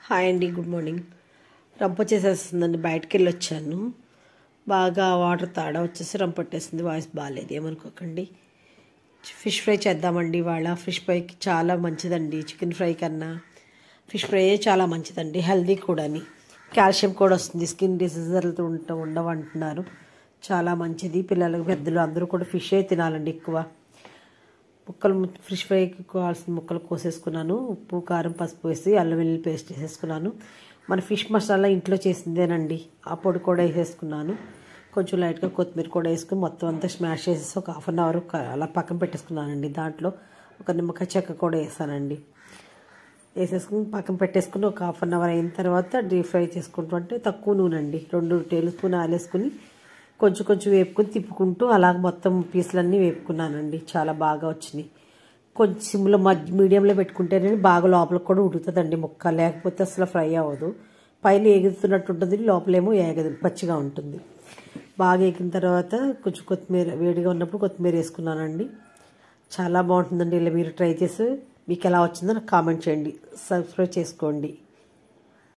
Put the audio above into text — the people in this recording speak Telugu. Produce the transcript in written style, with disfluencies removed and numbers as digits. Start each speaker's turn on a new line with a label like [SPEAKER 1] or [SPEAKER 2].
[SPEAKER 1] హాయ్ అండి, గుడ్ మార్నింగ్. రంప వచ్చేసేస్తుందండి. బయటకు వెళ్ళి వచ్చాను. బాగా వాటర్ తాడా వచ్చేసి రంప పట్టేస్తుంది. వాయిస్ బాగాలేదు, ఏమనుకోకండి. ఫిష్ ఫ్రై చేద్దామండి ఇవాళ. ఫిష్ ఫ్రైకి చాలా మంచిదండి. చికెన్ ఫ్రై కన్నా ఫిష్ ఫ్రై చాలా మంచిదండి. హెల్దీ కూడాని. కాల్షియం కూడా వస్తుంది. స్కిన్ డిసీజులతో ఉండవంటున్నారు. చాలా మంచిది. పిల్లలకు పెద్దలు అందరూ కూడా ఫిషే తినాలండి ఎక్కువ. ముక్కలు ఫిష్ ఫ్రైకి కావాల్సిన ముక్కలు కోసేసుకున్నాను. ఉప్పు, కారం, పసుపు వేసి అల్లం వెల్లుల్లి పేస్ట్ వేసేసుకున్నాను. మన ఫిష్ మసాలా ఇంట్లో చేసిందేనండి. ఆ పొడి కూడా వేసేసుకున్నాను. కొంచెం లైట్గా కొత్తిమీర కూడా వేసుకుని మొత్తం అంతా స్మాష్ చేసేసి ఒక హాఫ్ అన్ అవర్ అలా పక్కన పెట్టేసుకున్నానండి. దాంట్లో ఒక నిమ్మకాయ చెక్క కూడా వేసానండి. వేసేసుకుని పక్కన పెట్టేసుకుని ఒక హాఫ్ అన్ అవర్ అయిన తర్వాత డీప్ ఫ్రై చేసుకుంటూ, అంటే తక్కువ నూనె అండి, 2 టేబుల్ స్పూన్ ఆయిల్ వేసుకుని కొంచెం కొంచెం వేపుకుని తిప్పుకుంటూ అలాగ మొత్తం పీసులన్నీ వేపుకున్నానండి. చాలా బాగా వచ్చినాయి. కొంచెం సిమ్లో మీడియంలో పెట్టుకుంటేనే బాగా లోపలికి కూడా ఉడుకుతుందండి ముక్క. లేకపోతే అసలు ఫ్రై అవ్వదు. పైన ఎగురుతున్నట్టు ఉంటుంది, లోపలేమో ఏగదు, పచ్చిగా ఉంటుంది. బాగా ఎగిన తర్వాత కొంచెం కొత్తిమీర, వేడిగా ఉన్నప్పుడు కొత్తిమీర వేసుకున్నానండి. చాలా బాగుంటుందండి. ఇలా మీరు ట్రై చేసి మీకు ఎలా వచ్చిందో నాకు కామెంట్ చేయండి. సబ్స్క్రైబ్ చేసుకోండి.